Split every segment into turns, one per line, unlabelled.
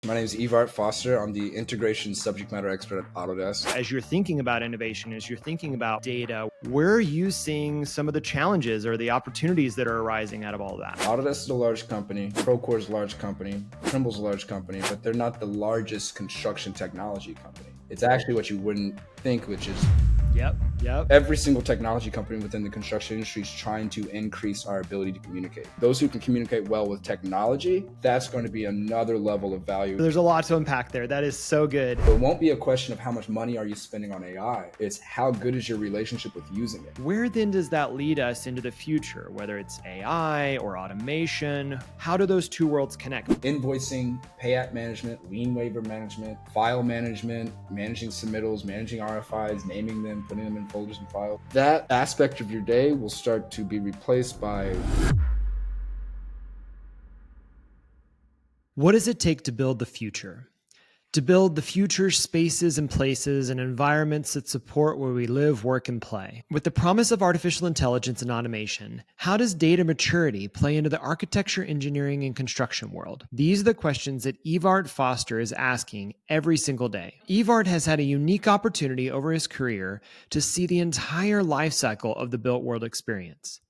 My name is Eveart Foster. I'm the integration subject matter expert at Autodesk.
As you're thinking about innovation, as you're thinking about data, where are you seeing some of the challenges or the opportunities that are arising out of all that?
Autodesk is a large company, Procore is a large company, Trimble's a large company, but they're not the largest construction technology company. It's actually what you wouldn't think, which is
Yep.
every single technology company within the construction industry is trying to increase our ability to communicate. Those who can communicate well with technology, that's going to be another level of value.
There's a lot to unpack there. That is so good.
It won't be a question of how much money are you spending on AI. It's how good is your relationship with using it.
Where then does that lead us into the future, whether it's AI or automation? How do those two worlds connect?
Invoicing, pay app management, lien waiver management, file management, managing submittals, managing RFIs, naming them, putting them in folders and files. That aspect of your day will start to be replaced by...
What does it take to build the future? To build the future spaces and places and environments that support where we live, work, and play. With the promise of artificial intelligence and automation, how does data maturity play into the architecture, engineering, and construction world? These are the questions that Eveart Foster is asking every single day. Eveart has had a unique opportunity over his career to see the entire life cycle of the built world experience.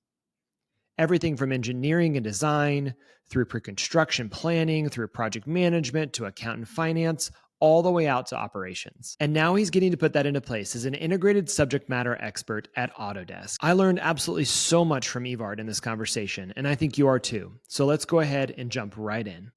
Everything from engineering and design, through pre-construction planning, through project management, to account and finance, all the way out to operations. And now he's getting to put that into place as an integrated subject matter expert at Autodesk. I learned absolutely so much from Eveart in this conversation, and I think you are too. So let's go ahead and jump right in.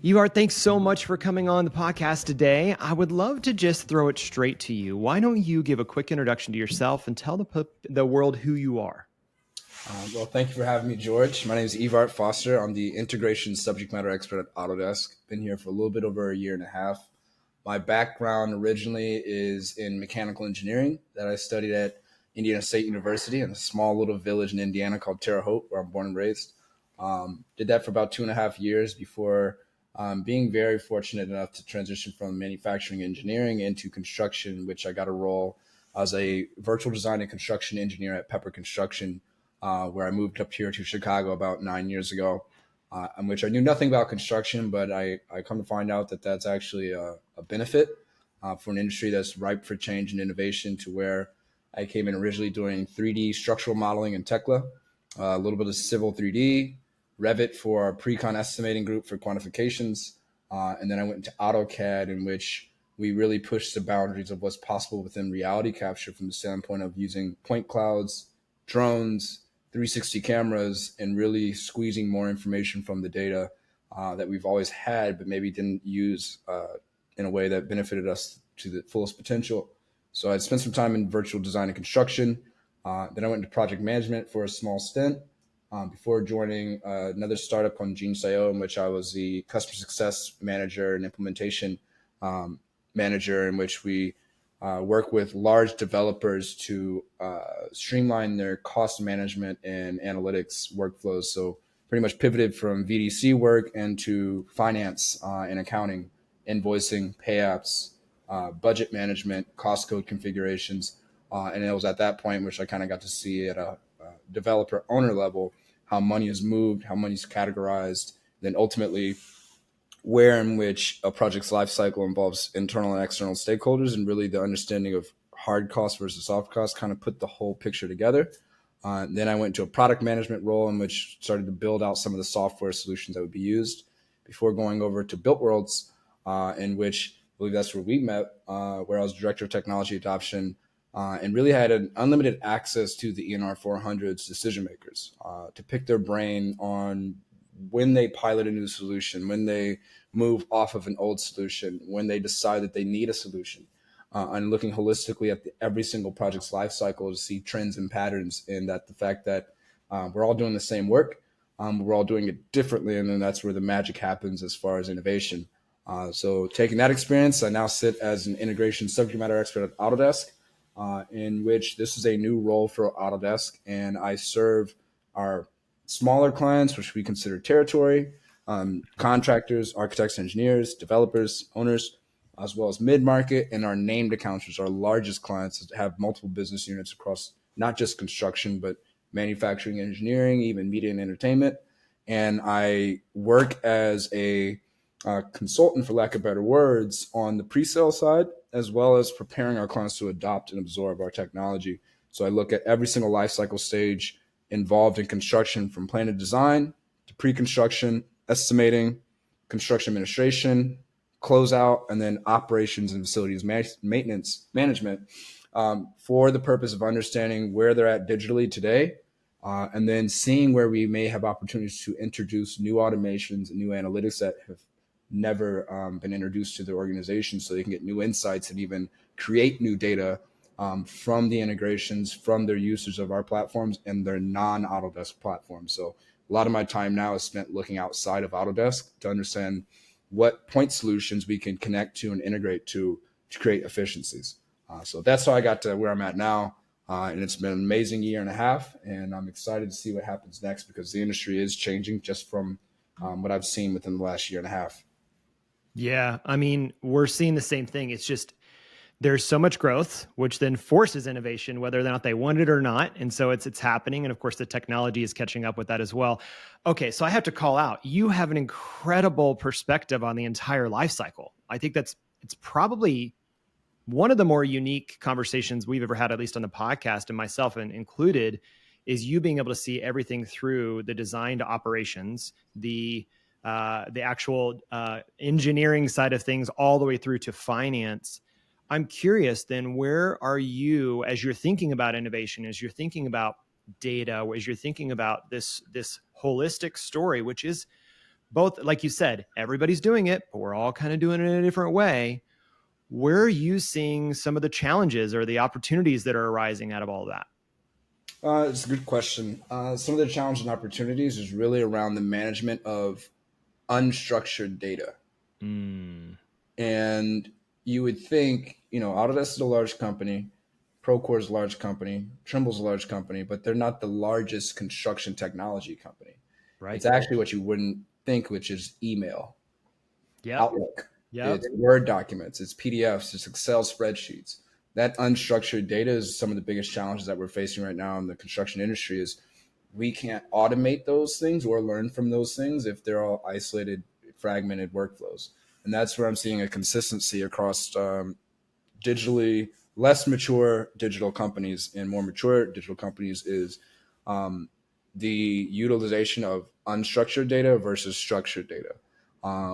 Eveart, thanks so much for coming on the podcast today. I would love to just throw it straight to you. Why don't you give a quick introduction to yourself and tell the world who you are?
Well, thank you for having me, George. My name is Eveart Foster. I'm the integration subject matter expert at Autodesk. Been here for a little bit over a year and a half. My background originally is in mechanical engineering that I studied at Indiana State University in a small little village in Indiana called Terre Haute, where I'm born and raised. Did that for about 2.5 years before being very fortunate enough to transition from manufacturing engineering into construction, which I got a role as a virtual design and construction engineer at Pepper Construction, where I moved up here to Chicago about 9 years ago, in which I knew nothing about construction, but I come to find out that that's actually a benefit for an industry that's ripe for change and innovation, to where I came in originally doing 3D structural modeling in Tekla, a little bit of civil 3D, Revit for our pre-con estimating group for quantifications. And then I went into AutoCAD, in which we really pushed the boundaries of what's possible within reality capture from the standpoint of using point clouds, drones, 360 cameras, and really squeezing more information from the data that we've always had, but maybe didn't use in a way that benefited us to the fullest potential. So I spent some time in virtual design and construction. Then I went into project management for a small stint. Before joining another startup called Gene.io, in which I was the customer success manager and implementation manager, in which we work with large developers to streamline their cost management and analytics workflows. So pretty much pivoted from VDC work into finance and accounting, invoicing, pay apps, budget management, cost code configurations. And it was at that point which I kind of got to see at a developer owner level how money is moved, how money is categorized, then ultimately where in which a project's life cycle involves internal and external stakeholders, and really the understanding of hard costs versus soft costs kind of put the whole picture together. Then I went to a product management role, in which started to build out some of the software solutions that would be used, before going over to Built Worlds, in which I believe that's where we met, where I was director of technology adoption, and really had an unlimited access to the ENR 400's decision makers to pick their brain on when they pilot a new solution, when they move off of an old solution, when they decide that they need a solution, and looking holistically at every single project's life cycle to see trends and patterns, in that the fact that we're all doing the same work, we're all doing it differently, and then that's where the magic happens as far as innovation. So taking that experience, I now sit as an integration subject matter expert at Autodesk, in which this is a new role for Autodesk, and I serve our smaller clients, which we consider territory, contractors, architects, engineers, developers, owners, as well as mid-market, and our named accounts, which are our largest clients that have multiple business units across not just construction, but manufacturing, engineering, even media and entertainment. And I work as a consultant, for lack of better words, on the pre-sale side, as well as preparing our clients to adopt and absorb our technology. So I look at every single life cycle stage involved in construction, from plan and design to pre-construction, estimating, construction administration, closeout, and then operations and facilities maintenance management, for the purpose of understanding where they're at digitally today, and then seeing where we may have opportunities to introduce new automations and new analytics that have never been introduced to the organization, so they can get new insights and even create new data from the integrations, from their users of our platforms and their non-Autodesk platforms. So a lot of my time now is spent looking outside of Autodesk to understand what point solutions we can connect to and integrate to create efficiencies. So that's how I got to where I'm at now. And it's been an amazing year and a half, and I'm excited to see what happens next, because the industry is changing just from what I've seen within the last year and a half.
Yeah. I mean, we're seeing the same thing. It's just there's so much growth, which then forces innovation, whether or not they want it or not. And so it's happening. And of course, the technology is catching up with that as well. Okay. So I have to call out, you have an incredible perspective on the entire life cycle. I think it's probably one of the more unique conversations we've ever had, at least on the podcast, and myself included, is you being able to see everything through the design to operations, the actual engineering side of things, all the way through to finance. I'm curious then, where are you as you're thinking about innovation, as you're thinking about data, as you're thinking about this holistic story, which is both, like you said, everybody's doing it, but we're all kind of doing it in a different way. Where are you seeing some of the challenges or the opportunities that are arising out of all of that?
It's a good question. Some of the challenges and opportunities is really around the management of unstructured data.
Mm,
And you would think, Autodesk is a large company, Procore is a large company, Trimble's a large company, but they're not the largest construction technology company.
right.
It's actually what you wouldn't think, which is email,
Yep.
Outlook,
Yep.
it's Word documents, it's PDFs, it's Excel spreadsheets. That unstructured data is some of the biggest challenges that we're facing right now in the construction industry. Is we can't automate those things or learn from those things if they're all isolated, fragmented workflows. And that's where I'm seeing a consistency across digitally less mature digital companies and more mature digital companies, is um, the utilization of unstructured data versus structured data.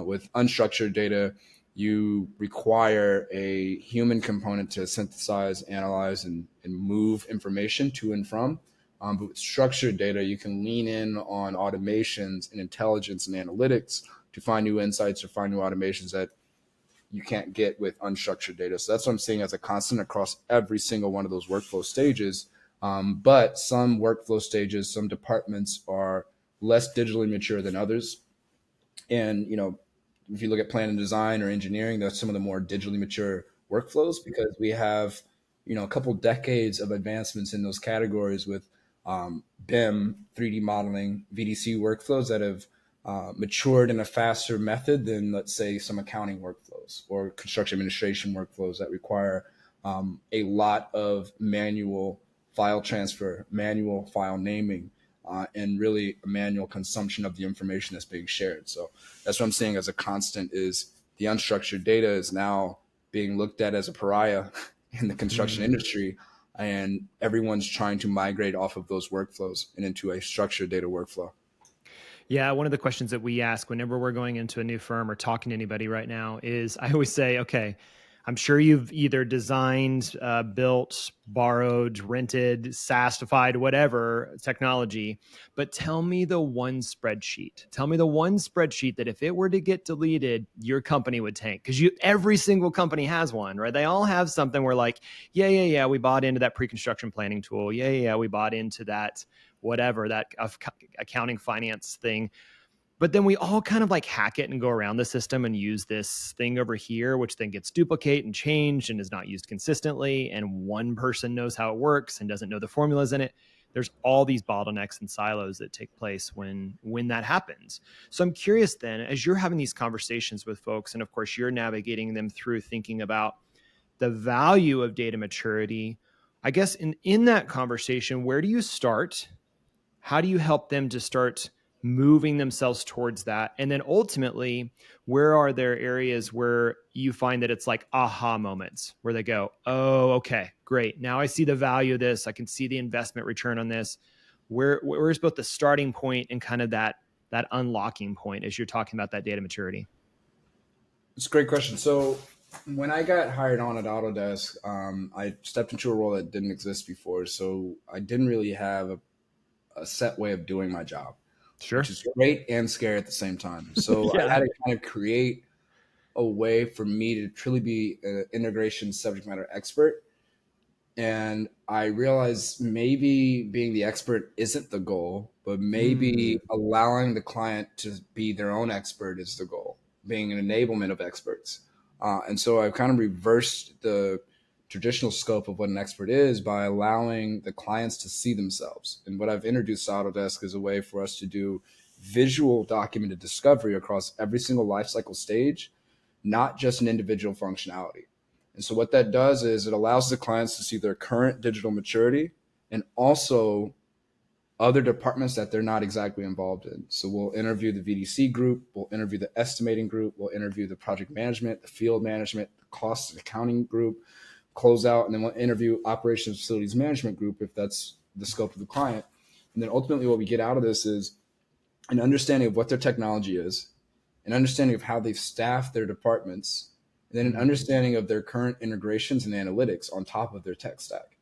With unstructured data, you require a human component to synthesize, analyze, and move information to and from. But with structured data, you can lean in on automations and intelligence and analytics to find new insights or find new automations that you can't get with unstructured data. So that's what I'm seeing as a constant across every single one of those workflow stages. But some workflow stages, some departments are less digitally mature than others. And, if you look at plan and design or engineering, that's some of the more digitally mature workflows, because we have, a couple decades of advancements in those categories with BIM, 3D modeling, VDC workflows that have matured in a faster method than, let's say, some accounting workflows or construction administration workflows that require a lot of manual file transfer, manual file naming, and really a manual consumption of the information that's being shared. So that's what I'm seeing as a constant, is the unstructured data is now being looked at as a pariah in the construction industry, and everyone's trying to migrate off of those workflows and into a structured data workflow.
Yeah, one of the questions that we ask whenever we're going into a new firm or talking to anybody right now is, I always say, okay, I'm sure you've either designed, built, borrowed, rented, SaaSified, whatever technology, but tell me the one spreadsheet. Tell me the one spreadsheet that if it were to get deleted, your company would tank. Because every single company has one, right? They all have something where like, yeah, we bought into that pre-construction planning tool. Yeah, we bought into that whatever, that accounting finance thing. But then we all kind of like hack it and go around the system and use this thing over here, which then gets duplicated and changed and is not used consistently. And one person knows how it works and doesn't know the formulas in it. there's all these bottlenecks and silos that take place when that happens. So I'm curious then, as you're having these conversations with folks, and of course you're navigating them through thinking about the value of data maturity, I guess in that conversation, where do you start? How do you help them to start moving themselves towards that? And then ultimately, where are there areas where you find that it's like aha moments where they go, oh, okay, great. Now I see the value of this. I can see the investment return on this. Where's both the starting point and kind of that unlocking point as you're talking about that data maturity?
It's a great question. So when I got hired on at Autodesk, I stepped into a role that didn't exist before. So I didn't really have a set way of doing my job,
Sure.
which is great and scary at the same time. So I
Yeah.
had to kind of create a way for me to truly be an integration subject matter expert. And I realized maybe being the expert isn't the goal, but maybe allowing the client to be their own expert is the goal, being an enablement of experts. And so I've kind of reversed the traditional scope of what an expert is by allowing the clients to see themselves. And what I've introduced to Autodesk is a way for us to do visual documented discovery across every single lifecycle stage, not just an individual functionality. And so what that does is it allows the clients to see their current digital maturity and also other departments that they're not exactly involved in. So we'll interview the VDC group, we'll interview the estimating group, we'll interview the project management, the field management, the cost and accounting group, close out, and then we'll interview operations facilities management group if that's the scope of the client. And then ultimately what we get out of this is an understanding of what their technology is, an understanding of how they've staffed their departments, and then an understanding of their current integrations and analytics on top of their tech stack.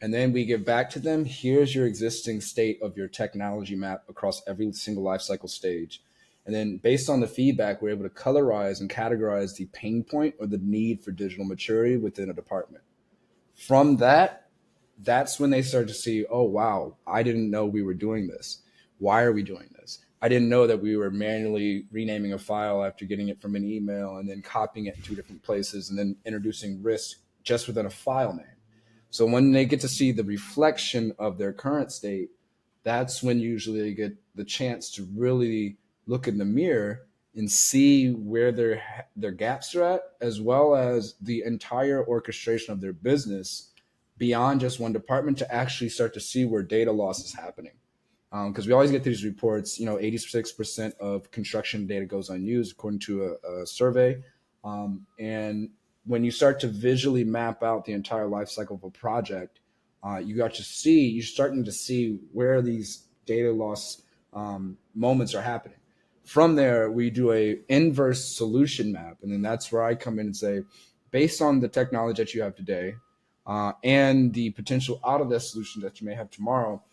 And then we give back to them, here's your existing state of your technology map across every single lifecycle stage. And then based on the feedback, we're able to colorize and categorize the pain point or the need for digital maturity within a department. From that, that's when they start to see, oh, wow, I didn't know we were doing this. Why are we doing this? I didn't know that we were manually renaming a file after getting it from an email and then copying it in two different places and then introducing risk just within a file name. So when they get to see the reflection of their current state, that's when usually they get the chance to really look in the mirror and see where their gaps are at, as well as the entire orchestration of their business beyond just one department to actually start to see where data loss is happening. Because we always get these reports, 86% of construction data goes unused according to a survey. And when you start to visually map out the entire life cycle of a project, you're starting to see where these data loss moments are happening. From there, we do a inverse solution map. And then that's where I come in and say, based on the technology that you have today and the potential Autodesk solution that you may have tomorrow,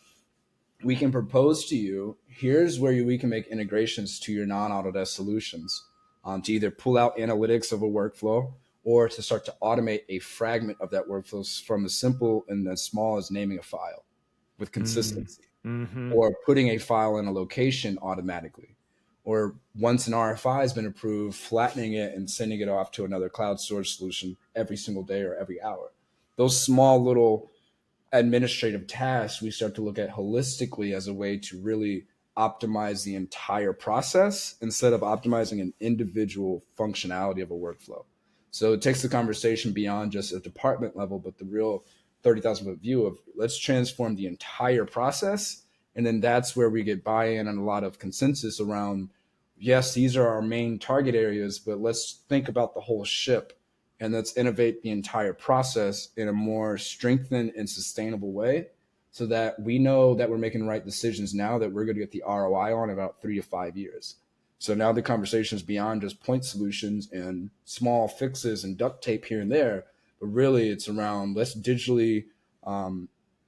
we can propose to you, here's where we can make integrations to your non-Autodesk solutions to either pull out analytics of a workflow or to start to automate a fragment of that workflow from as simple and as small as naming a file with consistency or putting a file in a location automatically. Or once an RFI has been approved, flattening it and sending it off to another cloud storage solution every single day or every hour. Those small little administrative tasks we start to look at holistically as a way to really optimize the entire process instead of optimizing an individual functionality of a workflow. So it takes the conversation beyond just a department level, but the real 30,000 foot view of let's transform the entire process. And then that's where we get buy-in and a lot of consensus around, yes, these are our main target areas, but let's think about the whole ship and let's innovate the entire process in a more strengthened and sustainable way so that we know that we're making the right decisions now that we're going to get the ROI on in about 3 to 5 years. So now the conversation is beyond just point solutions and small fixes and duct tape here and there, but really it's around let's digitally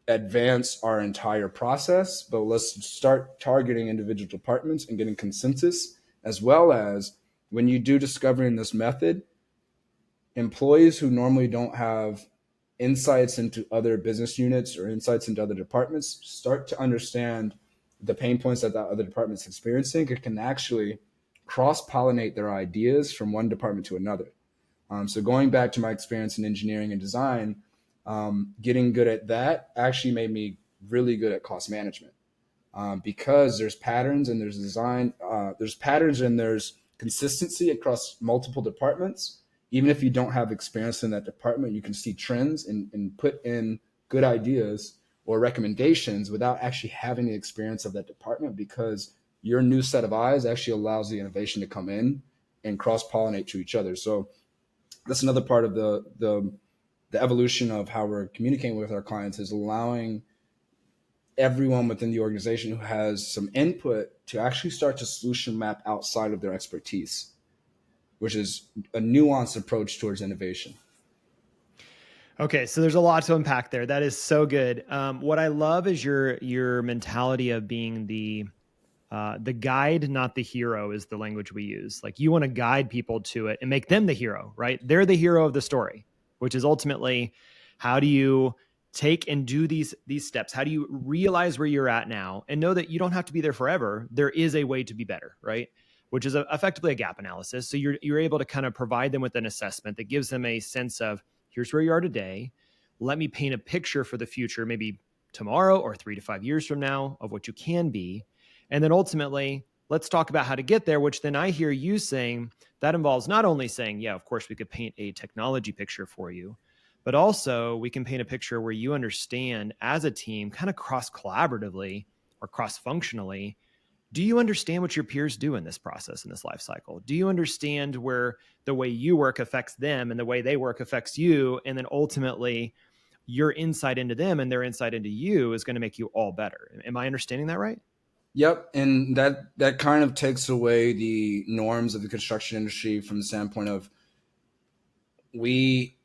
advance our entire process, but let's start targeting individual departments and getting consensus, as well as when you do discovery in this method, employees who normally don't have insights into other business units or insights into other departments start to understand the pain points that other department's experiencing. It can actually cross-pollinate their ideas from one department to another. So going back to my experience in engineering and design, getting good at that actually made me really good at cost management, because there's patterns and there's design, there's patterns and there's consistency across multiple departments. Even if you don't have experience in that department, you can see trends and put in good ideas or recommendations without actually having the experience of that department, because your new set of eyes actually allows the innovation to come in and cross pollinate to each other. So that's another part of the evolution of how we're communicating with our clients, is allowing everyone within the organization who has some input to actually start to solution map outside of their expertise, which is a nuanced approach towards innovation.
Okay, so there's a lot to unpack there. That is so good. What I love is your mentality of being the guide, not the hero, is the language we use. Like, you want to guide people to it and make them the hero, right? They're the hero of the story, which is ultimately, how do you take and do these steps? How do you realize where you're at now and know that you don't have to be there forever? There is a way to be better, right? Which is effectively a gap analysis. So you're able to kind of provide them with an assessment that gives them a sense of, here's where you are today. Let me paint a picture for the future, maybe tomorrow or 3 to 5 years from now, of what you can be. And then ultimately, let's talk about how to get there, which then I hear you saying that involves not only saying, yeah, of course, we could paint a technology picture for you, but also we can paint a picture where you understand as a team, kind of cross collaboratively or cross functionally, do you understand what your peers do in this process, in this life cycle? Do you understand where the way you work affects them and the way they work affects you? And then ultimately, your insight into them and their insight into you is going to make you all better. Am I understanding that right?
Yep, and that kind of takes away the norms of the construction industry from the standpoint of, we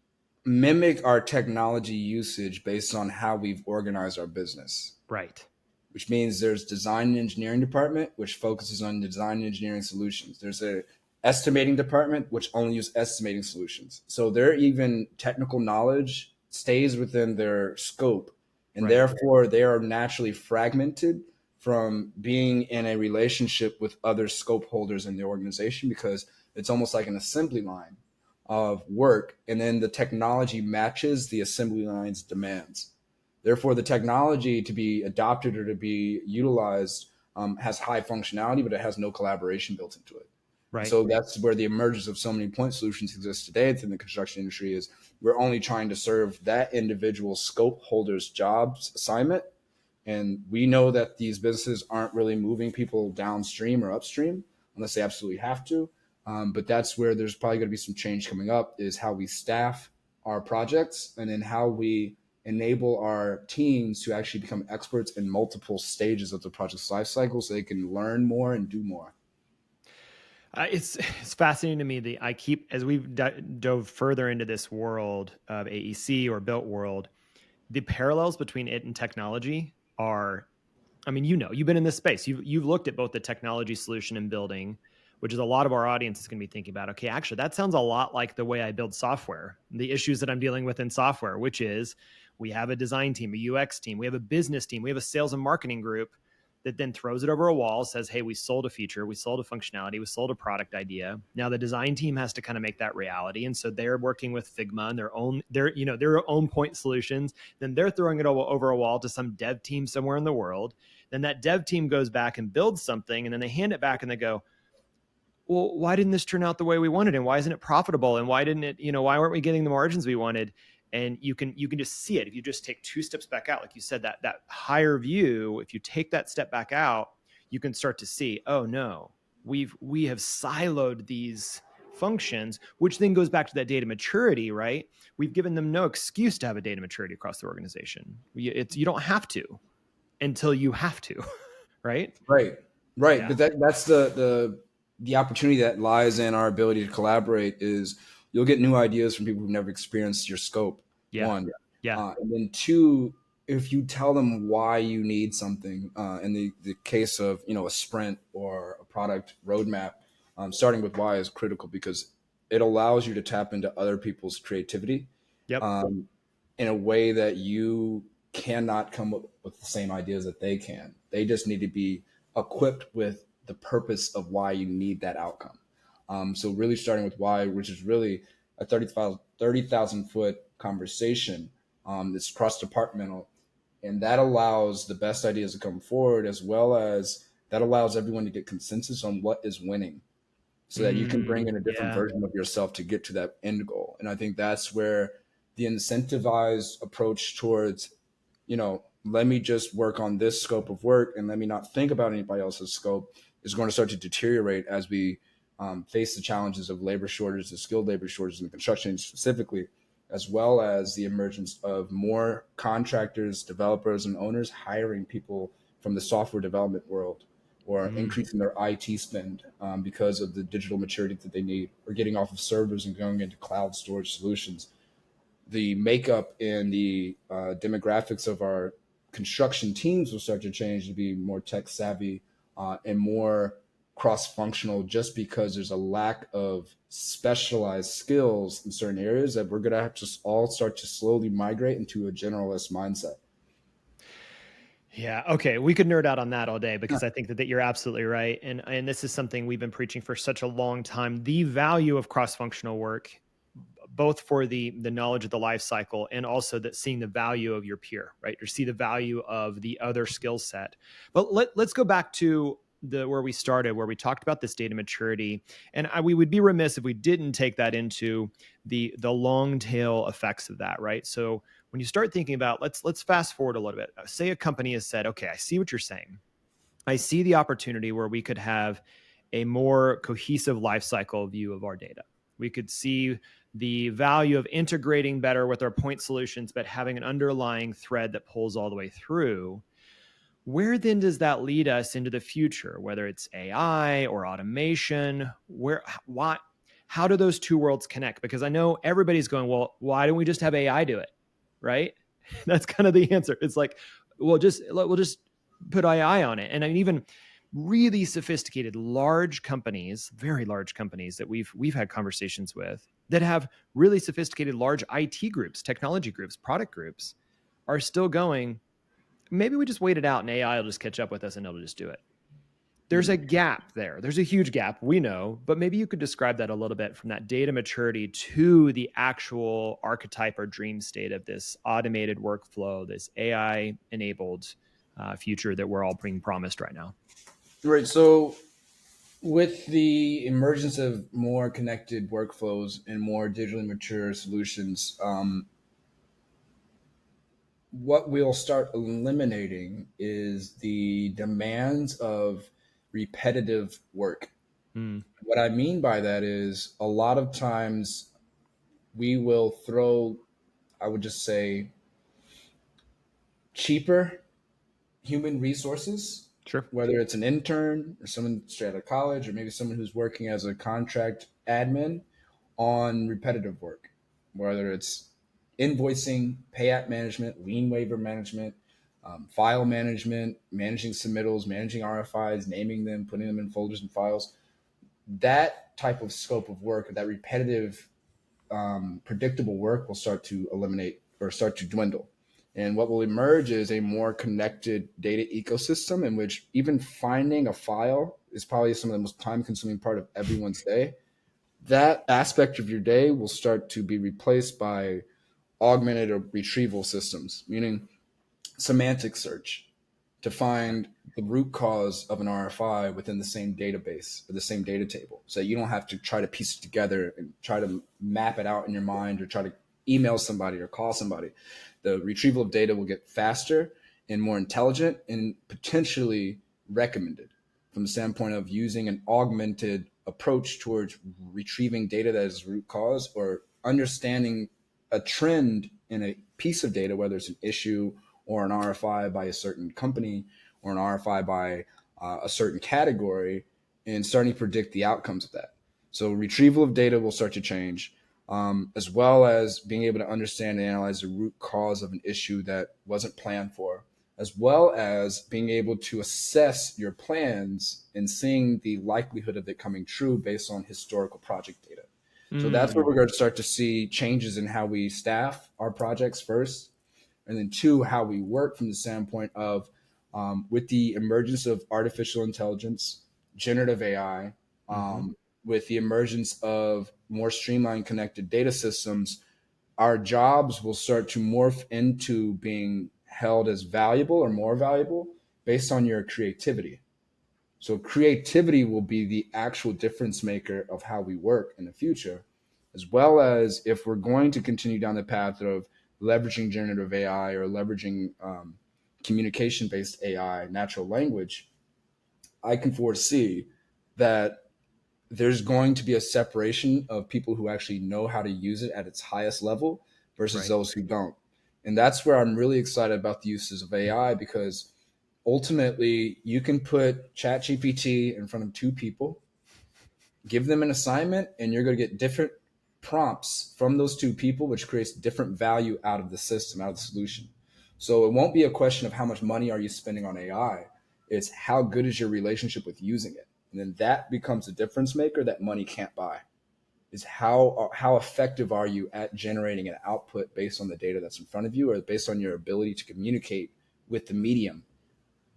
mimic our technology usage based on how we've organized our business,
Right.
which means there's design and engineering department, which focuses on design and engineering solutions. There's a estimating department, which only use estimating solutions. So their even technical knowledge stays within their scope, and
Right.
therefore they are naturally fragmented from being in a relationship with other scope holders in the organization, because it's almost like an assembly line of work, and then the technology matches the assembly line's demands. Therefore, the technology to be adopted or to be utilized has high functionality, but it has no collaboration built into it. And
Right.
so that's where the emergence of so many point solutions exists today within the construction industry, is we're only trying to serve that individual scope holder's jobs assignment. And we know that these businesses aren't really moving people downstream or upstream unless they absolutely have to. But that's where there's probably going to be some change coming up, is how we staff our projects, and then how we enable our teams to actually become experts in multiple stages of the project's life cycle, so they can learn more and do more.
It's fascinating to me that I keep, as we've dove further into this world of AEC or built world, the parallels between it and technology are, I mean, you've been in this space. You've looked at both the technology solution and building, which is a lot of our audience is going to be thinking about. Okay, actually, that sounds a lot like the way I build software. The issues that I'm dealing with in software, which is we have a design team, a UX team, we have a business team, we have a sales and marketing group that then throws it over a wall, says, hey, we sold a feature, we sold a functionality, we sold a product idea. Now the design team has to kind of make that reality. And so they're working with Figma and their own point solutions. Then they're throwing it over a wall to some dev team somewhere in the world. Then that dev team goes back and builds something, and then they hand it back and they go, well, why didn't this turn out the way we wanted? And why isn't it profitable? And why didn't it, why weren't we getting the margins we wanted? And you can just see it. If you just take 2 steps back out, like you said, that higher view, if you take that step back out, you can start to see, oh no, we have siloed these functions, which then goes back to that data maturity, right? We've given them no excuse to have a data maturity across the organization. You don't have to until you have to, right?
Right, right.
Yeah.
But that's the opportunity that lies in our ability to collaborate, is you'll get new ideas from people who've never experienced your scope.
Yeah.
One,
Yeah.
and then two, if you tell them why you need something, in the case of a sprint or a product roadmap, starting with why is critical, because it allows you to tap into other people's creativity,
Yep.
um, in a way that you cannot come up with the same ideas that they can. They just need to be equipped with the purpose of why you need that outcome. So really starting with why, which is really a 30,000 foot conversation, that's cross departmental. And that allows the best ideas to come forward, as well as that allows everyone to get consensus on what is winning, so that you can bring in a different
Yeah.
version of yourself to get to that end goal. And I think that's where the incentivized approach towards, let me just work on this scope of work and let me not think about anybody else's scope is going to start to deteriorate as we face the challenges of labor shortages, the skilled labor shortages in the construction specifically, as well as the emergence of more contractors, developers, and owners hiring people from the software development world, or
Mm.
increasing their IT spend because of the digital maturity that they need, or getting off of servers and going into cloud storage solutions. The makeup and the demographics of our construction teams will start to change to be more tech savvy and more cross functional, just because there's a lack of specialized skills in certain areas that we're going to have to all start to slowly migrate into a generalist mindset.
Yeah. Okay. We could nerd out on that all day because I think that you're absolutely right. And this is something we've been preaching for such a long time. The value of cross-functional work, both for the knowledge of the life cycle and also that seeing the value of your peer, right? Or see the value of the other skill set. But let's go back to the where we started, where we talked about this data maturity. And we would be remiss if we didn't take that into the long tail effects of that, right? So when you start thinking about, let's fast forward a little bit. Say a company has said, okay, I see what you're saying. I see the opportunity where we could have a more cohesive lifecycle view of our data. We could see the value of integrating better with our point solutions, but having an underlying thread that pulls all the way through. Where then does that lead us into the future, whether it's AI or automation? How do those two worlds connect? Because I know everybody's going, well, why don't we just have AI do it? Right? That's kind of the answer. It's like, we'll just put AI on it. And I mean, even really sophisticated, large companies, very large companies that we've had conversations with that have really sophisticated, large IT groups, technology groups, product groups, are still going, maybe we just wait it out and AI will just catch up with us and it'll just do it. There's a gap there. There's a huge gap, we know, but maybe you could describe that a little bit from that data maturity to the actual archetype or dream state of this automated workflow, this AI enabled future that we're all being promised right now.
Right. So, with the emergence of more connected workflows and more digitally mature solutions, what we'll start eliminating is the demands of repetitive work.
Mm.
What I mean by that is a lot of times we will throw, I would just say, cheaper human resources,
Sure.
whether it's an intern or someone straight out of college, or maybe someone who's working as a contract admin on repetitive work, whether it's invoicing, pay app management, lien waiver management, file management, managing submittals, managing RFIs, naming them, putting them in folders and files. That type of scope of work, that repetitive, predictable work will start to eliminate or start to dwindle. And what will emerge is a more connected data ecosystem in which even finding a file is probably some of the most time consuming part of everyone's day. That aspect of your day will start to be replaced by augmented or retrieval systems, meaning semantic search to find the root cause of an RFI within the same database or the same data table. So you don't have to try to piece it together and try to map it out in your mind or try to email somebody or call somebody. The retrieval of data will get faster and more intelligent and potentially recommended from the standpoint of using an augmented approach towards retrieving data that is root cause, or understanding a trend in a piece of data, whether it's an issue or an RFI by a certain company or an RFI by a certain category, and starting to predict the outcomes of that. So retrieval of data will start to change, as well as being able to understand and analyze the root cause of an issue that wasn't planned for, as well as being able to assess your plans and seeing the likelihood of it coming true based on historical project data. So that's where
Mm.
we're going to start to see changes in how we staff our projects first, and then two, how we work from the standpoint of, with the emergence of artificial intelligence, generative AI,
Mm-hmm.
with the emergence of more streamlined connected data systems, our jobs will start to morph into being held as valuable or more valuable based on your creativity. So creativity will be the actual difference maker of how we work in the future, as well as if we're going to continue down the path of leveraging generative AI or leveraging communication based AI, natural language. I can foresee that there's going to be a separation of people who actually know how to use it at its highest level versus
Right.
those who don't. And that's where I'm really excited about the uses of AI, because ultimately you can put ChatGPT in front of two people, give them an assignment, and you're going to get different prompts from those two people, which creates different value out of the system, out of the solution. So it won't be a question of how much money are you spending on AI. It's how good is your relationship with using it. And then that becomes a difference maker that money can't buy. Is how effective are you at generating an output based on the data that's in front of you, or based on your ability to communicate with the medium.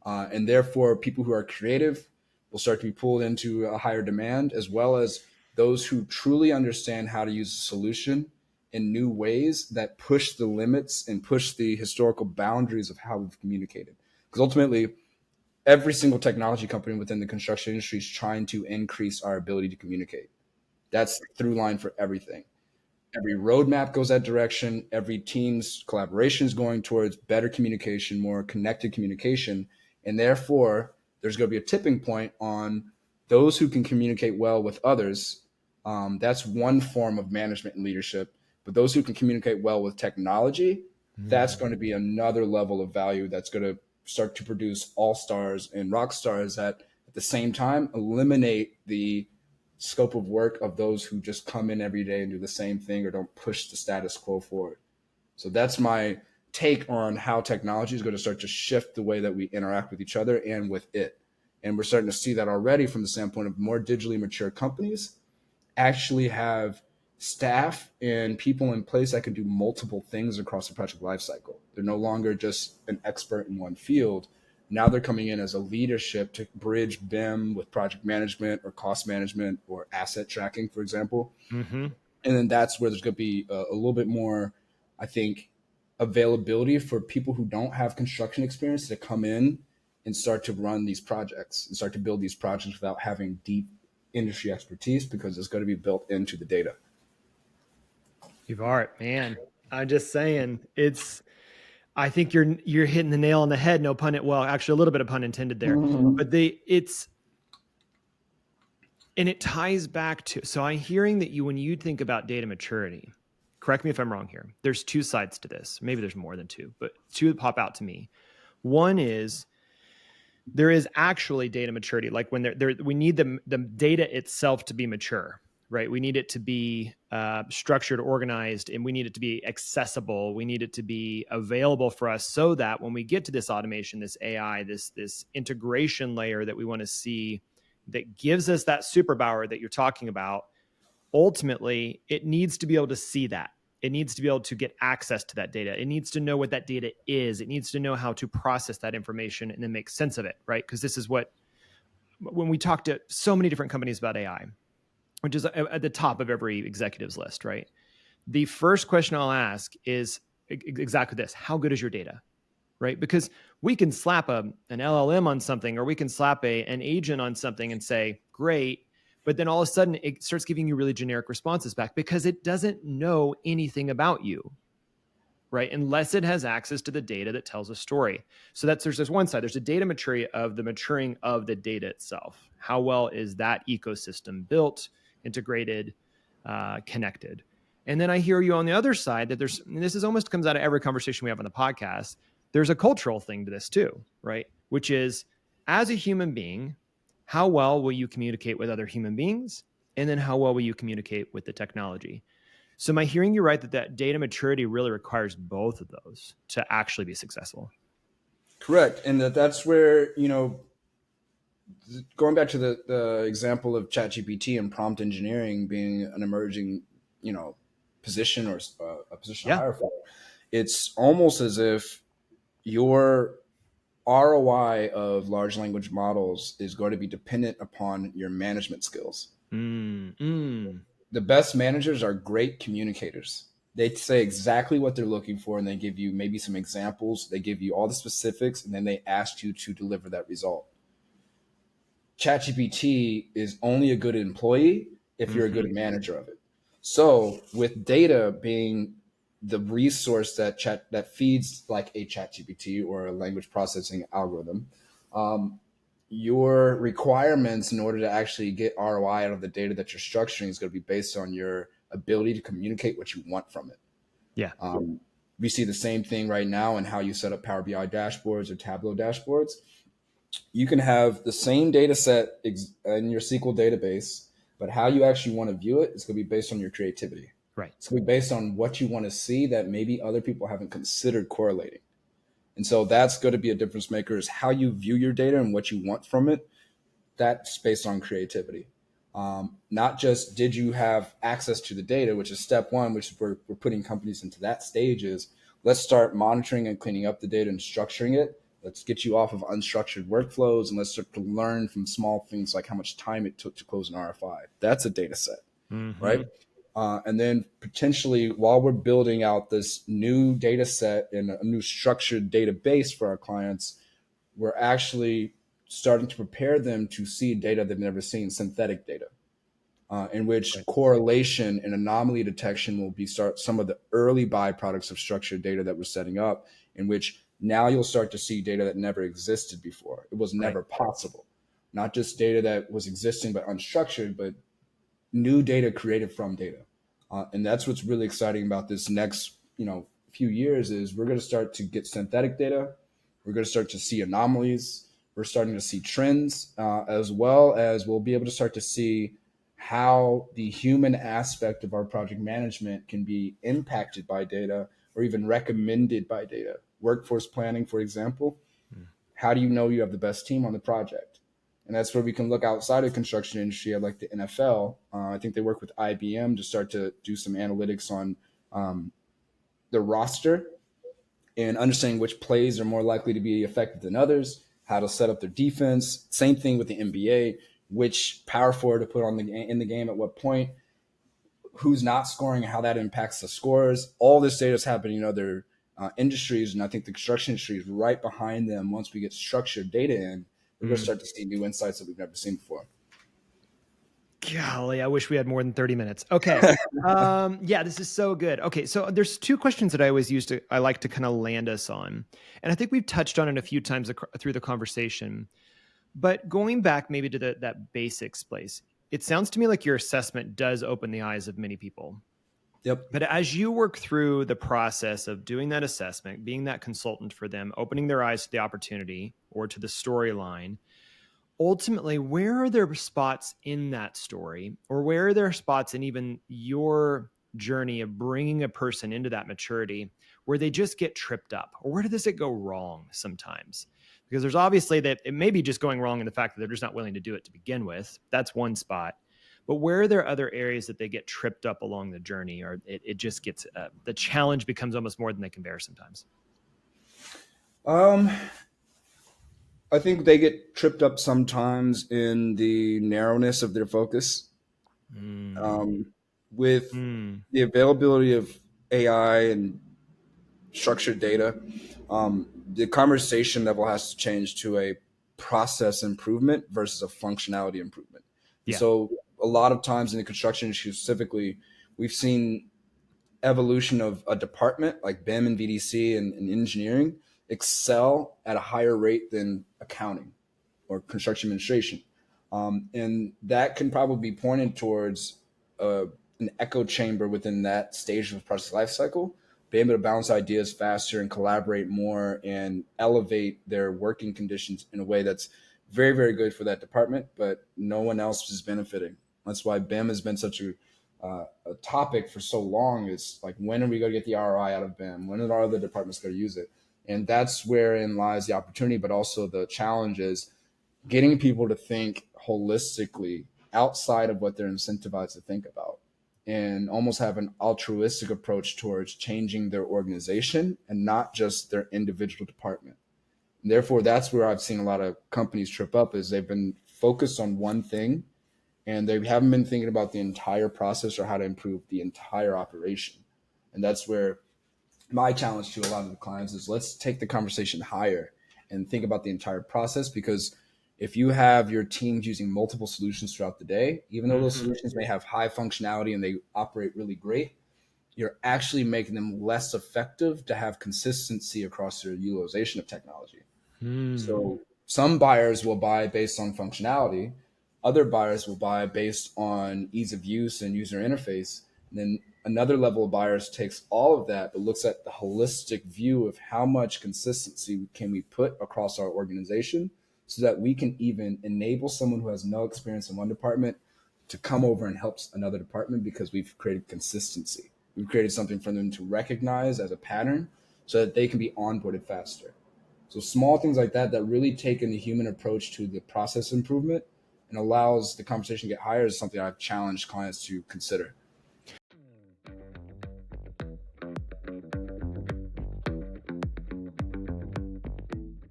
And therefore, people who are creative will start to be pulled into a higher demand, as well as those who truly understand how to use a solution in new ways that push the limits and push the historical boundaries of how we've communicated. Because ultimately, every single technology company within the construction industry is trying to increase our ability to communicate. That's the through line for everything. Every roadmap goes that direction. Every team's collaboration is going towards better communication, more connected communication. And therefore, there's going to be a tipping point on those who can communicate well with others. That's one form of management and leadership. But those who can communicate well with technology, that's going to be another level of value that's going to start to produce all stars and rock stars that at the same time eliminate the scope of work of those who just come in every day and do the same thing or don't push the status quo forward. So that's my take on how technology is going to start to shift the way that we interact with each other and with it. And we're starting to see that already from the standpoint of more digitally mature companies actually have staff and people in place that can do multiple things across the project lifecycle. They're no longer just an expert in one field. Now they're coming in as a leadership to bridge BIM with project management or cost management or asset tracking, for example.
Mm-hmm.
And then that's where there's going to be a little bit more, I think, availability for people who don't have construction experience to come in and start to run these projects and start to build these projects without having deep industry expertise, because it's going to be built into the data.
Eveart, man, I'm just saying, I think you're hitting the nail on the head. No pun. Well, actually, a little bit of pun intended there, but and it ties back to. So I'm hearing that when you think about data maturity, correct me if I'm wrong here. There's two sides to this. Maybe there's more than two, but two that pop out to me. One is there is actually data maturity, like when we need the data itself to be mature, right? We need it to be structured, organized, and we need it to be accessible. We need it to be available for us so that when we get to this automation, this AI, this integration layer that we want to see that gives us that superpower that you're talking about, ultimately, it needs to be able to see that. It needs to be able to get access to that data. It needs to know what that data is. It needs to know how to process that information and then make sense of it, right? Because this is when we talk to so many different companies about AI, which is at the top of every executive's list, right? The first question I'll ask is exactly this: how good is your data? Right? Because we can slap an LLM on something, or we can slap an agent on something and say, great. But then all of a sudden it starts giving you really generic responses back because it doesn't know anything about you, right? Unless it has access to the data that tells a story. So there's this one side. There's a data maturity of the maturing of the data itself. How well is that ecosystem built, integrated, connected? And then I hear you on the other side that this is almost comes out of every conversation we have on the podcast. There's a cultural thing to this too, right? Which is, as a human being, how well will you communicate with other human beings? And then how well will you communicate with the technology? So am I hearing you right that data maturity really requires both of those to actually be successful?
Correct. And that's where, going back to the example of ChatGPT and prompt engineering being an emerging, position or a position to
Yeah.
hire for, it's almost as if your ROI of large language models is going to be dependent upon your management skills.
Mm, mm.
The best managers are great communicators. They say exactly what they're looking for, and they give you maybe some examples. They give you all the specifics, and then they ask you to deliver that result. ChatGPT is only a good employee if you're a good manager of it. So with data being the resource that feeds like a ChatGPT or a language processing algorithm, um, your requirements in order to actually get ROI out of the data that you're structuring is going to be based on your ability to communicate what you want from it.
Yeah.
We see the same thing right now in how you set up Power BI dashboards or Tableau dashboards. You can have the same data set in your SQL database, but how you actually want to view it is going to be based on your creativity.
Right.
It's going to be based on what you want to see that maybe other people haven't considered correlating. And so that's going to be a difference maker, is how you view your data and what you want from it. That's based on creativity. Not just did you have access to the data, which is step one, which is we're putting companies into that stage, is let's start monitoring and cleaning up the data and structuring it. Let's get you off of unstructured workflows, and let's start to learn from small things like how much time it took to close an RFI. That's a data set, right? And then potentially, while we're building out this new data set and a new structured database for our clients, we're actually starting to prepare them to see data they've never seen, synthetic data, in which correlation and anomaly detection will be some of the early byproducts of structured data that we're setting up, in which now you'll start to see data that never existed before. It was never possible. Not just data that was existing but unstructured, but new data created from data. And that's what's really exciting about this next, few years, is we're going to start to get synthetic data. We're going to start to see anomalies. We're starting to see trends, as well as we'll be able to start to see how the human aspect of our project management can be impacted by data or even recommended by data. Workforce planning, for example. How do you know you have the best team on the project? And that's where we can look outside of the construction industry, like the NFL. I think they work with IBM to start to do some analytics on the roster and understanding which plays are more likely to be effective than others, how to set up their defense. Same thing with the NBA, which power forward to put in the game at what point, who's not scoring, how that impacts the scores. All this data is happening in other industries, and I think the construction industry is right behind them. Once we get structured data in, we're going to start to see new insights that we've never seen before.
Golly, I wish we had more than 30 minutes. Okay. Yeah, this is so good. Okay. So there's two questions that I like to kind of land us on. And I think we've touched on it a few times through the conversation, but going back maybe to that basics place, it sounds to me like your assessment does open the eyes of many people.
Yep.
But as you work through the process of doing that assessment, being that consultant for them, opening their eyes to the opportunity or to the storyline, ultimately, where are there spots in that story, or where are there spots in even your journey of bringing a person into that maturity where they just get tripped up, or where does it go wrong sometimes? Because there's obviously that it may be just going wrong in the fact that they're just not willing to do it to begin with. That's one spot. But where are there other areas that they get tripped up along the journey, or it just gets the challenge becomes almost more than they can bear sometimes?
I think they get tripped up sometimes in the narrowness of their focus. With the availability of AI and structured data, the conversation level has to change to a process improvement versus a functionality improvement.
Yeah.
So a lot of times in the construction industry specifically, we've seen evolution of a department like BIM and VDC and engineering excel at a higher rate than accounting or construction administration. And that can probably be pointed towards an echo chamber within that stage of the process lifecycle, be able to bounce ideas faster and collaborate more and elevate their working conditions in a way that's very, very good for that department, but no one else is benefiting. That's why BIM has been such a topic for so long. It's like, when are we going to get the ROI out of BIM? When are our other departments going to use it? And that's wherein lies the opportunity, but also the challenge is getting people to think holistically outside of what they're incentivized to think about, and almost have an altruistic approach towards changing their organization and not just their individual department. And therefore, that's where I've seen a lot of companies trip up, is they've been focused on one thing and they haven't been thinking about the entire process or how to improve the entire operation. And that's where my challenge to a lot of the clients is, let's take the conversation higher and think about the entire process. Because if you have your teams using multiple solutions throughout the day, even though those solutions may have high functionality and they operate really great, you're actually making them less effective to have consistency across their utilization of technology. So some buyers will buy based on functionality. Other buyers will buy based on ease of use and user interface. And then another level of buyers takes all of that, but looks at the holistic view of how much consistency can we put across our organization so that we can even enable someone who has no experience in one department to come over and help another department, because we've created consistency. We've created something for them to recognize as a pattern so that they can be onboarded faster. So small things like that that really take in the human approach to the process improvement and allows the conversation to get higher is something I've challenged clients to consider.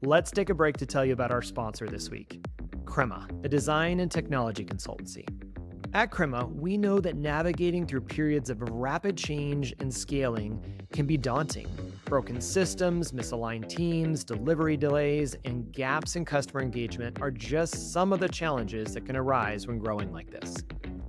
Let's take a break to tell you about our sponsor this week, Crema, a design and technology consultancy. At Crema, we know that navigating through periods of rapid change and scaling can be daunting. Broken systems, misaligned teams, delivery delays, and gaps in customer engagement are just some of the challenges that can arise when growing like this.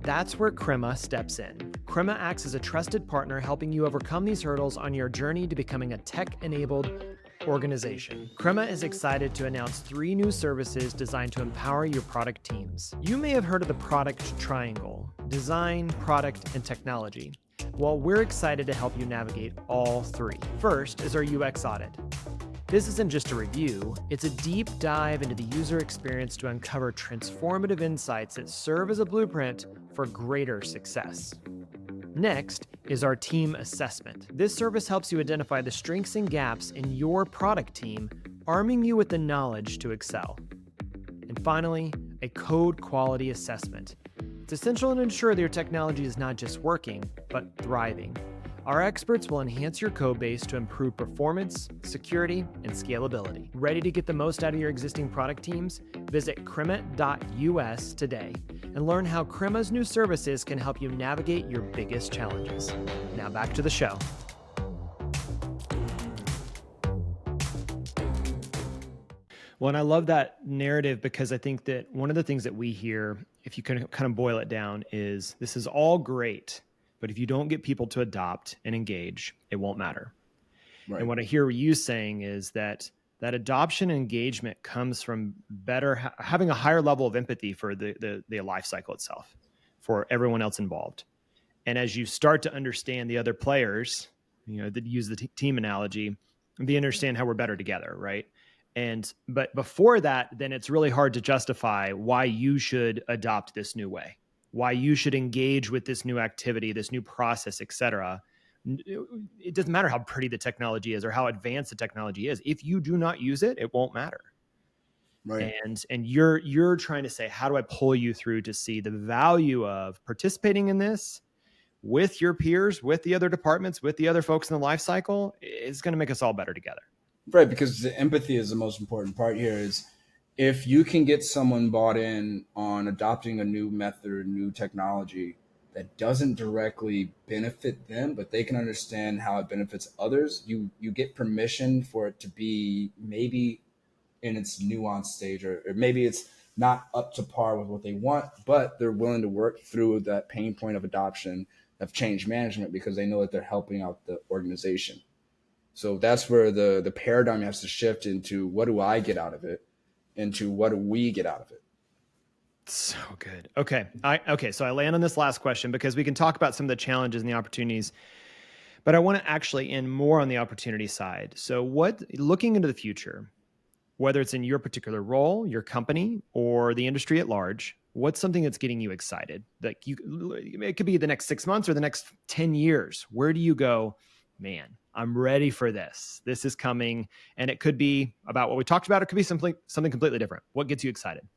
That's where Crema steps in. Crema acts as a trusted partner, helping you overcome these hurdles on your journey to becoming a tech-enabled organization. Crema is excited to announce 3 new services designed to empower your product teams. You may have heard of the product triangle: design, product, and technology. Well, we're excited to help you navigate all 3. First is our UX audit. This isn't just a review, it's a deep dive into the user experience to uncover transformative insights that serve as a blueprint for greater success. Next is our team assessment. This service helps you identify the strengths and gaps in your product team, arming you with the knowledge to excel. And finally, a code quality assessment. It's essential to ensure that your technology is not just working, but thriving. Our experts will enhance your code base to improve performance, security, and scalability. Ready to get the most out of your existing product teams? Visit crema.us today and learn how Crema's new services can help you navigate your biggest challenges. Now back to the show. Well, and I love that narrative because I think that one of the things that we hear, if you can kind of boil it down, is this is all great, but if you don't get people to adopt and engage, it won't matter. Right. And what I hear you saying is that adoption and engagement comes from having a higher level of empathy for the life cycle itself, for everyone else involved. And as you start to understand the other players, that use the team analogy, they understand how we're better together, right? But before that, then it's really hard to justify why you should adopt this new way, why you should engage with this new activity, this new process, et cetera. It doesn't matter how pretty the technology is or how advanced the technology is. If you do not use it, it won't matter. Right. And you're trying to say, how do I pull you through to see the value of participating in this with your peers, with the other departments, with the other folks in the life cycle? Is going to make us all better together.
Right, because the empathy is the most important part here. Is if you can get someone bought in on adopting a new method, new technology that doesn't directly benefit them, but they can understand how it benefits others, you get permission for it to be maybe in its nuanced stage, or maybe it's not up to par with what they want, but they're willing to work through that pain point of adoption, of change management, because they know that they're helping out the organization. So that's where the paradigm has to shift into, what do I get out of it, into what do we get out of it.
So good. Okay. So I land on this last question because we can talk about some of the challenges and the opportunities, but I want to actually end more on the opportunity side. So looking into the future, whether it's in your particular role, your company, or the industry at large, what's something that's getting you excited? Like it could be the next 6 months or the next 10 years. Where do you go, man, I'm ready for this. This is coming. And it could be about what we talked about. It could be something completely different. What gets you excited?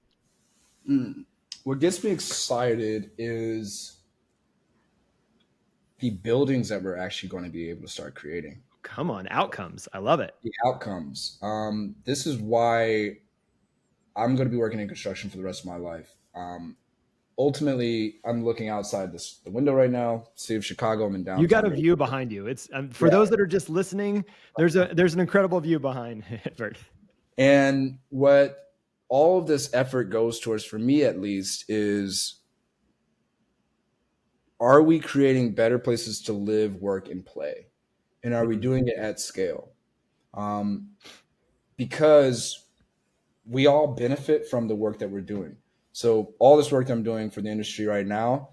What gets me excited is the buildings that we're actually going to be able to start creating.
Come on, outcomes. I love it.
The outcomes. This is why I'm going to be working in construction for the rest of my life. ultimately, I'm looking outside the window right now, city of Chicago. I'm in
You got
downtown.
a view behind you. It's for
Yeah.
those that are just listening. There's an incredible view behind Eveart.
And what all of this effort goes towards, for me at least, is, are we creating better places to live, work, and play? And are we doing it at scale? Um, because we all benefit from the work that we're doing. So all this work that I'm doing for the industry right now,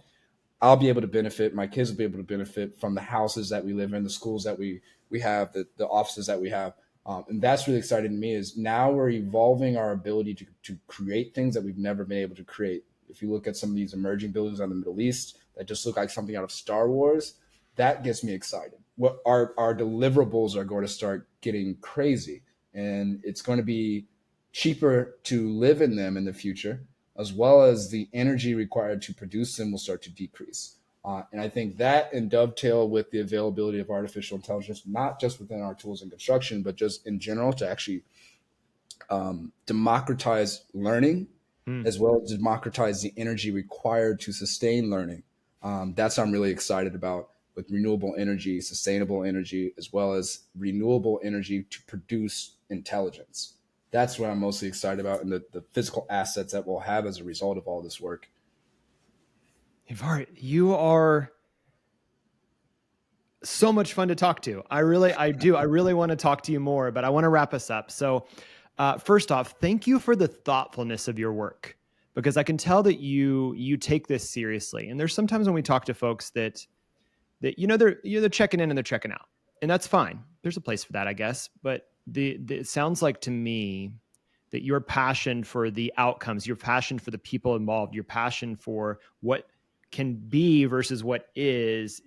I'll be able to benefit. My kids will be able to benefit from the houses that we live in, the schools that we have, the offices that we have, and that's really exciting to me. Is now we're evolving our ability to create things that we've never been able to create. If you look at some of these emerging buildings on the Middle East that just look like something out of Star Wars, that gets me excited. What our deliverables are going to start getting crazy, and it's going to be cheaper to live in them in the future, as well as the energy required to produce them will start to decrease. And I think that, and dovetail with the availability of artificial intelligence, not just within our tools and construction, but just in general, to actually democratize learning, as well as democratize the energy required to sustain learning. That's what I'm really excited about, with renewable energy, sustainable energy, as well as renewable energy to produce intelligence. That's what I'm mostly excited about, and the physical assets that we'll have as a result of all this work.
Eveart, you are so much fun to talk to. I really want to talk to you more, but I want to wrap us up. So, first off, thank you for the thoughtfulness of your work, because I can tell that you take this seriously. And there's sometimes when we talk to folks that they're checking in and they're checking out, and that's fine. There's a place for that, I guess. But it sounds like to me that your passion for the outcomes, your passion for the people involved, your passion for what can be versus what is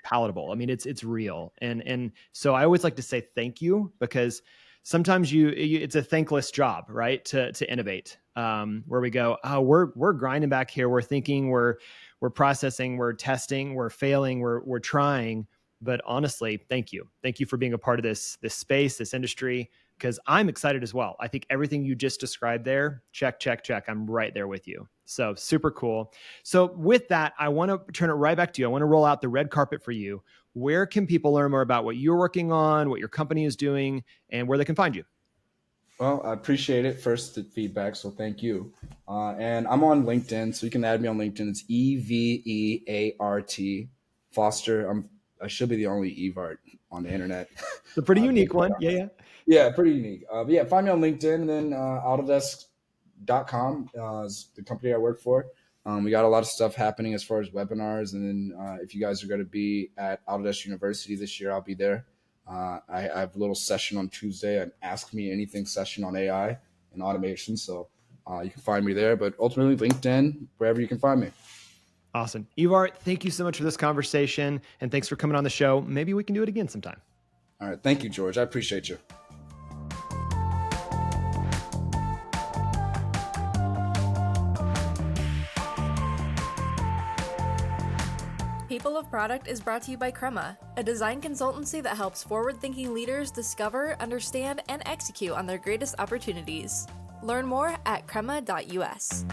palatable. I mean, it's real. And so I always like to say thank you, because sometimes it's a thankless job, right? To innovate, where we go, oh, we're grinding back here. We're thinking, we're processing, we're testing, we're failing, we're trying. But honestly, thank you. Thank you for being a part of this space, this industry, because I'm excited as well. I think everything you just described there, check, check, check. I'm right there with you. So super cool. So with that, I want to turn it right back to you. I want to roll out the red carpet for you. Where can people learn more about what you're working on, what your company is doing, and where they can find you?
Well, I appreciate it. First, the feedback, so thank you. And I'm on LinkedIn, so you can add me on LinkedIn. It's Eveart Foster. I should be the only Eveart on the internet.
It's a pretty unique one. Yeah.
Yeah, pretty unique. But yeah, find me on LinkedIn, and then Autodesk.com is the company I work for. We got a lot of stuff happening as far as webinars, and then if you guys are going to be at Autodesk University this year, I'll be there. I have a little session on Tuesday, an Ask Me Anything session on AI and automation. So you can find me there, but ultimately LinkedIn, wherever you can find me.
Awesome. Eveart, thank you so much for this conversation, and thanks for coming on the show. Maybe we can do it again sometime.
All right. Thank you, George. I appreciate you.
People of Product is brought to you by Crema, a design consultancy that helps forward-thinking leaders discover, understand, and execute on their greatest opportunities. Learn more at crema.us.